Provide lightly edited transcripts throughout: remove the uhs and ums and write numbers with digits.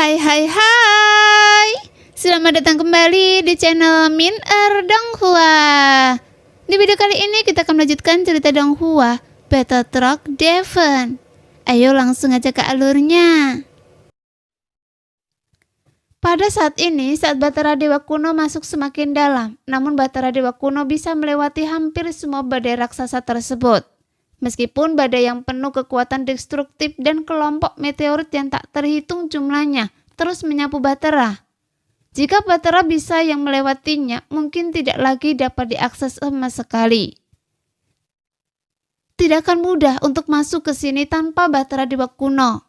Hai hai hai. Selamat datang kembali di channel Min Donghua. Di video kali ini kita akan melanjutkan cerita Donghua Battle Truck Devon. Ayo langsung aja ke alurnya. Pada saat ini, saat Batara Dewa Kuno masuk semakin dalam, namun Batara Dewa Kuno bisa melewati hampir semua badai raksasa tersebut. Meskipun badai yang penuh kekuatan destruktif dan kelompok meteorit yang tak terhitung jumlahnya terus menyapu Batara. Jika Batara bisa yang melewatinya, mungkin tidak lagi dapat diakses sama sekali. Tidak akan mudah untuk masuk ke sini tanpa Batara Dewa Kuno.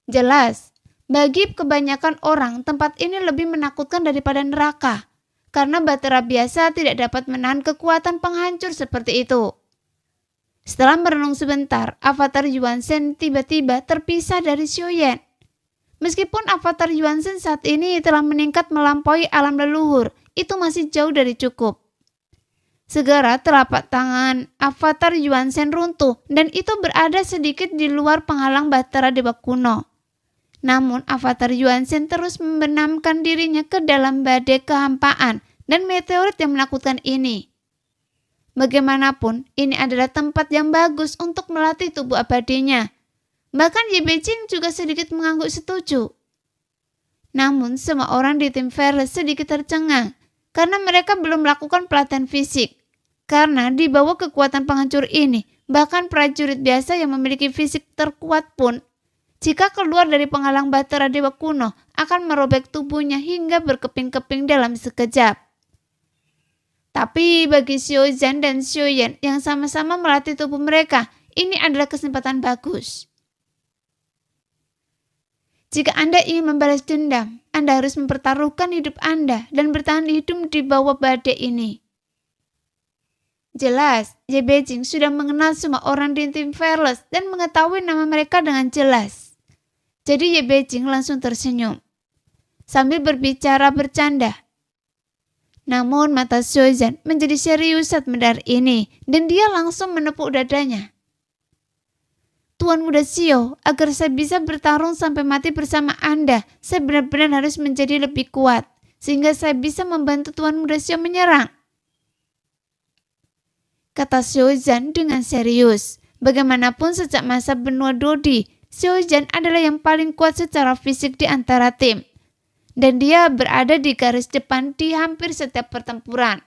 Jelas, bagi kebanyakan orang tempat ini lebih menakutkan daripada neraka, karena Batara biasa tidak dapat menahan kekuatan penghancur seperti itu. Setelah merenung sebentar, avatar Yuan Shen tiba-tiba terpisah dari Xiaoyan. Meskipun avatar Yuan Shen saat ini telah meningkat melampaui alam leluhur, itu masih jauh dari cukup. Segera telapak tangan avatar Yuan Shen runtuh dan itu berada sedikit di luar penghalang Batara Dewa Kuno. Namun avatar Yuan Shen terus membenamkan dirinya ke dalam badai kehampaan dan meteorit yang menakutkan ini. Bagaimanapun, ini adalah tempat yang bagus untuk melatih tubuh abadinya. Bahkan Ye Beijing juga sedikit mengangguk setuju. Namun, semua orang di tim Fearless sedikit tercengang karena mereka belum melakukan pelatihan fisik. Karena di bawah kekuatan penghancur ini, bahkan prajurit biasa yang memiliki fisik terkuat pun, jika keluar dari penghalang Batara Dewa Kuno, akan merobek tubuhnya hingga berkeping-keping dalam sekejap. Tapi bagi Xiaozhan dan Xiaoyan yang sama-sama melatih tubuh mereka, ini adalah kesempatan bagus. Jika Anda ingin membalas dendam, Anda harus mempertaruhkan hidup Anda dan bertahan hidup di bawah badai ini. Jelas, Ye Beijing sudah mengenal semua orang di tim Fearless dan mengetahui nama mereka dengan jelas. Jadi Ye Beijing langsung tersenyum sambil berbicara bercanda. Namun mata Xiaozhan menjadi serius saat mendengar ini dan dia langsung menepuk dadanya. Tuan Muda Xiao, agar saya bisa bertarung sampai mati bersama Anda, saya benar-benar harus menjadi lebih kuat sehingga saya bisa membantu Tuan Muda Xiao menyerang. Kata Xiaozhan dengan serius. Bagaimanapun sejak masa benua Dodi, Xiaozhan adalah yang paling kuat secara fisik di antara tim. Dan dia berada di garis depan di hampir setiap pertempuran.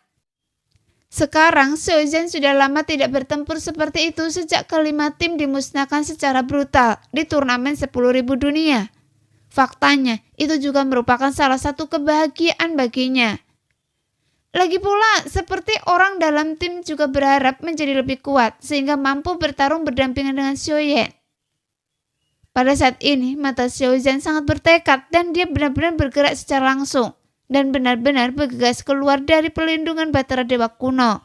Sekarang Xiaozhan sudah lama tidak bertempur seperti itu sejak kelima tim dimusnahkan secara brutal di turnamen 10.000 dunia. Faktanya, itu juga merupakan salah satu kebahagiaan baginya. Lagi pula, seperti orang dalam tim juga berharap menjadi lebih kuat sehingga mampu bertarung berdampingan dengan Xiaoyan. Pada saat ini, mata Xiaozhan sangat bertekad dan dia benar-benar bergerak secara langsung dan benar-benar bergegas keluar dari perlindungan Batara Dewa Kuno.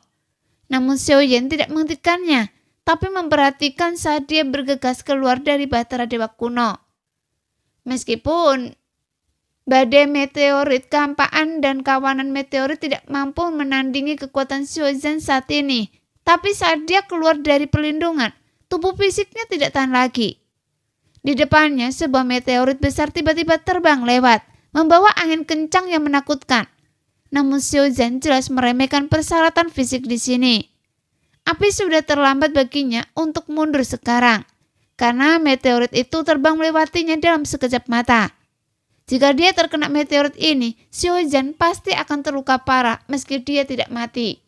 Namun Xiaoyan tidak menghentikannya, tapi memperhatikan saat dia bergegas keluar dari Batara Dewa Kuno. Meskipun badai meteorit kehampaan dan kawanan meteorit tidak mampu menandingi kekuatan Xiaozhan saat ini, tapi saat dia keluar dari perlindungan, tubuh fisiknya tidak tahan lagi. Di depannya, sebuah meteorit besar tiba-tiba terbang lewat, membawa angin kencang yang menakutkan. Namun Xiaozhan jelas meremehkan persyaratan fisik di sini. Api sudah terlambat baginya untuk mundur sekarang, karena meteorit itu terbang melewatinya dalam sekejap mata. Jika dia terkena meteorit ini, Xiaozhan pasti akan terluka parah meski dia tidak mati.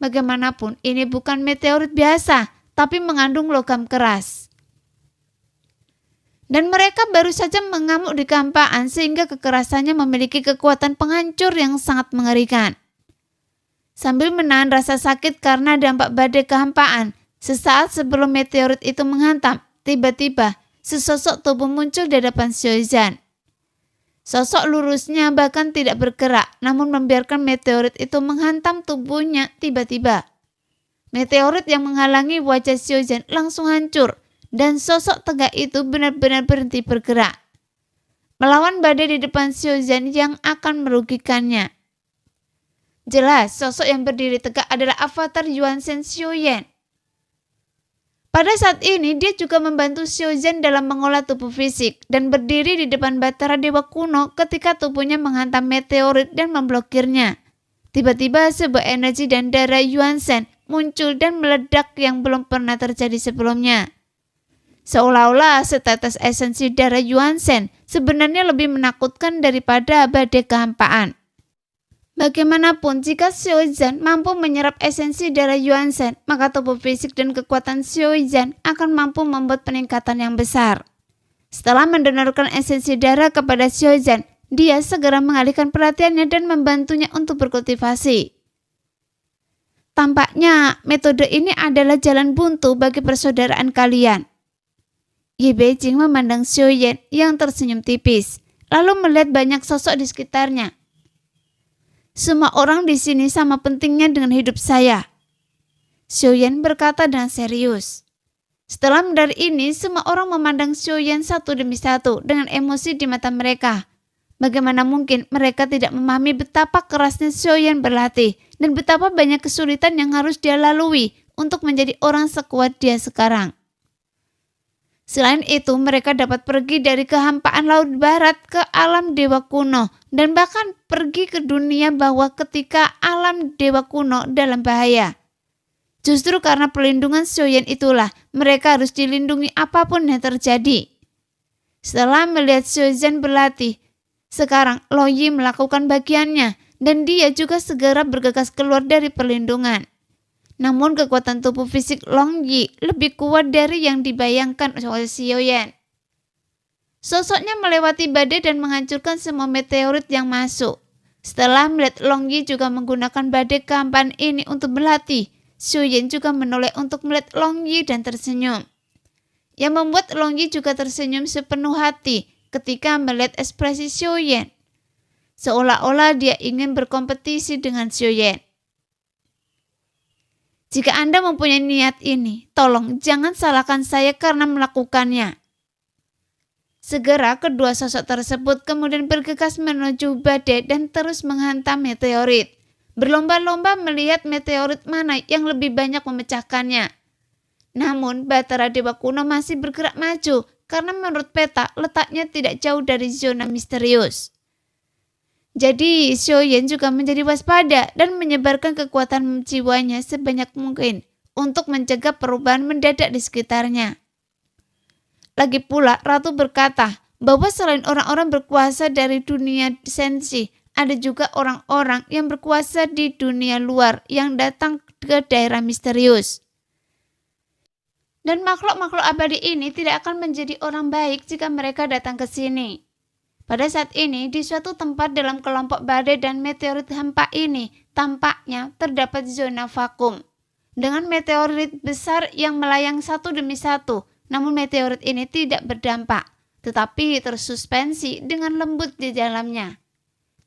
Bagaimanapun, ini bukan meteorit biasa, tapi mengandung logam keras. Dan mereka baru saja mengamuk di kehampaan sehingga kekerasannya memiliki kekuatan penghancur yang sangat mengerikan. Sambil menahan rasa sakit karena dampak badai kehampaan, sesaat sebelum meteorit itu menghantam, tiba-tiba sesosok tubuh muncul di hadapan Xiaozhan. Sosok lurusnya bahkan tidak bergerak, namun membiarkan meteorit itu menghantam tubuhnya tiba-tiba. Meteorit yang menghalangi wajah Xiaozhan langsung hancur. Dan sosok tegak itu benar-benar berhenti bergerak. Melawan badai di depan Xiaozhan yang akan merugikannya. Jelas sosok yang berdiri tegak adalah avatar Yuan Shen Xiaoyan. Pada saat ini dia juga membantu Xiaozhen dalam mengolah tubuh fisik dan berdiri di depan Batara Dewa Kuno ketika tubuhnya menghantam meteorit dan memblokirnya. Tiba-tiba sebuah energi dan darah Yuan Shen muncul dan meledak yang belum pernah terjadi sebelumnya. Seolah-olah setetes esensi darah Yuan Shen sebenarnya lebih menakutkan daripada badai kehampaan. Bagaimanapun, jika Xiaozhen mampu menyerap esensi darah Yuan Shen, maka tubuh fisik dan kekuatan Xiaozhen akan mampu membuat peningkatan yang besar. Setelah mendonorkan esensi darah kepada Xiaozhen, dia segera mengalihkan perhatiannya dan membantunya untuk berkultivasi. Tampaknya metode ini adalah jalan buntu bagi persaudaraan kalian. Yi Beijing memandang Xiaozhen yang tersenyum tipis, lalu melihat banyak sosok di sekitarnya. Semua orang di sini sama pentingnya dengan hidup saya. Xiaozhen berkata dengan serius. Setelah mendengar ini, semua orang memandang Xiaozhen satu demi satu dengan emosi di mata mereka. Bagaimana mungkin mereka tidak memahami betapa kerasnya Xiaozhen berlatih dan betapa banyak kesulitan yang harus dia lalui untuk menjadi orang sekuat dia sekarang. Selain itu, mereka dapat pergi dari kehampaan Laut Barat ke alam Dewa Kuno dan bahkan pergi ke dunia bawah ketika alam Dewa Kuno dalam bahaya. Justru karena perlindungan Xiaozhen itulah mereka harus dilindungi apapun yang terjadi. Setelah melihat Xiaozhen berlatih, sekarang Lo Yi melakukan bagiannya dan dia juga segera bergegas keluar dari perlindungan. Namun kekuatan tubuh fisik Long Yi lebih kuat dari yang dibayangkan oleh Xiaozhen. Sosoknya melewati badai dan menghancurkan semua meteorit yang masuk. Setelah melihat Long Yi juga menggunakan badai kehampaan ini untuk berlatih, Xiaozhen juga menoleh untuk melihat Long Yi dan tersenyum. Yang membuat Long Yi juga tersenyum sepenuh hati ketika melihat ekspresi Xiaozhen. Seolah-olah dia ingin berkompetisi dengan Xiaozhen. Jika Anda mempunyai niat ini, tolong jangan salahkan saya karena melakukannya. Segera kedua sosok tersebut kemudian bergegas menuju badai dan terus menghantam meteorit. Berlomba-lomba melihat meteorit mana yang lebih banyak memecahkannya. Namun Batara Dewa Kuno masih bergerak maju karena menurut peta letaknya tidak jauh dari zona misterius. Jadi Xiaozhen juga menjadi waspada dan menyebarkan kekuatan jiwanya sebanyak mungkin untuk mencegah perubahan mendadak di sekitarnya. Lagi pula Ratu berkata bahwa selain orang-orang berkuasa dari dunia sensi, ada juga orang-orang yang berkuasa di dunia luar yang datang ke daerah misterius. Dan makhluk-makhluk abadi ini tidak akan menjadi orang baik jika mereka datang ke sini. Pada saat ini, di suatu tempat dalam kelompok badai dan meteorit hampa ini, tampaknya terdapat zona vakum. Dengan meteorit besar yang melayang satu demi satu, namun meteorit ini tidak berdampak, tetapi tersuspensi dengan lembut di dalamnya.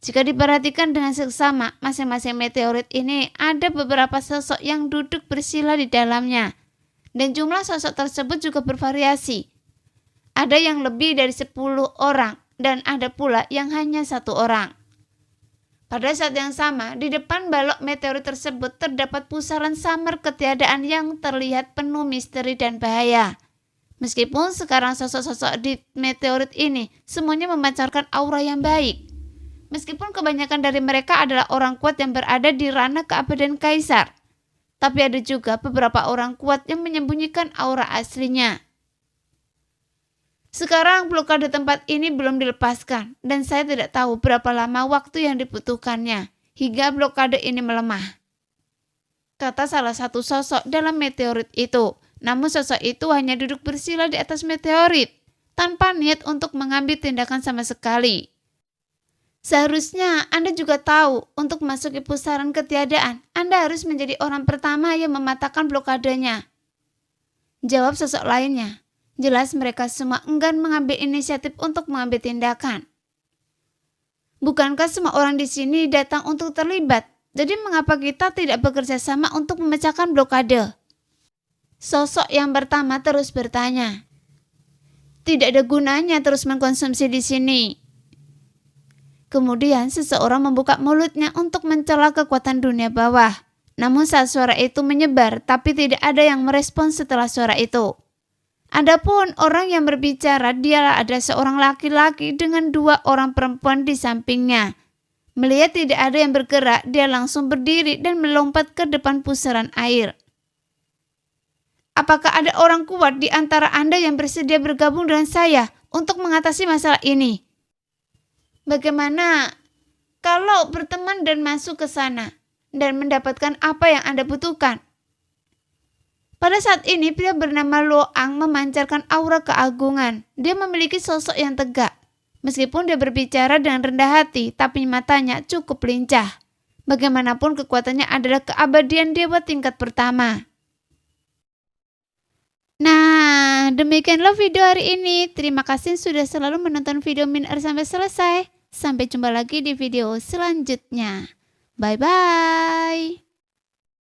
Jika diperhatikan dengan seksama, masing-masing meteorit ini ada beberapa sosok yang duduk bersila di dalamnya. Dan jumlah sosok tersebut juga bervariasi. Ada yang lebih dari 10 orang. Dan ada pula yang hanya 1 orang. Pada saat yang sama, di depan balok meteorit tersebut terdapat pusaran samar ketiadaan yang terlihat penuh misteri dan bahaya. Meskipun sekarang sosok-sosok di meteorit ini semuanya memancarkan aura yang baik. Meskipun kebanyakan dari mereka adalah orang kuat yang berada di ranah keabadian kaisar. Tapi ada juga beberapa orang kuat yang menyembunyikan aura aslinya. Sekarang blokade tempat ini belum dilepaskan dan saya tidak tahu berapa lama waktu yang dibutuhkannya hingga blokade ini melemah. Kata salah satu sosok dalam meteorit itu. Namun sosok itu hanya duduk bersila di atas meteorit tanpa niat untuk mengambil tindakan sama sekali. Seharusnya Anda juga tahu untuk memasuki pusaran ketiadaan, Anda harus menjadi orang pertama yang mematahkan blokadenya. Jawab sosok lainnya. Jelas mereka semua enggan mengambil inisiatif untuk mengambil tindakan. Bukankah semua orang di sini datang untuk terlibat? Jadi mengapa kita tidak bekerja sama untuk memecahkan blokade? Sosok yang pertama terus bertanya. Tidak ada gunanya terus mengkonsumsi di sini. Kemudian seseorang membuka mulutnya untuk mencela kekuatan dunia bawah. Namun saat suara itu menyebar, tapi tidak ada yang merespon setelah suara itu. Adapun orang yang berbicara, dialah ada seorang laki-laki dengan 2 orang perempuan di sampingnya. Melihat tidak ada yang bergerak, dia langsung berdiri dan melompat ke depan pusaran air. Apakah ada orang kuat di antara Anda yang bersedia bergabung dengan saya untuk mengatasi masalah ini? Bagaimana kalau berteman dan masuk ke sana dan mendapatkan apa yang Anda butuhkan? Pada saat ini, pria bernama Loang memancarkan aura keagungan. Dia memiliki sosok yang tegak. Meskipun dia berbicara dengan rendah hati, tapi matanya cukup lincah. Bagaimanapun kekuatannya adalah keabadian dewa tingkat pertama. Nah, demikianlah video hari ini. Terima kasih sudah selalu menonton video Min-Er sampai selesai. Sampai jumpa lagi di video selanjutnya. Bye-bye.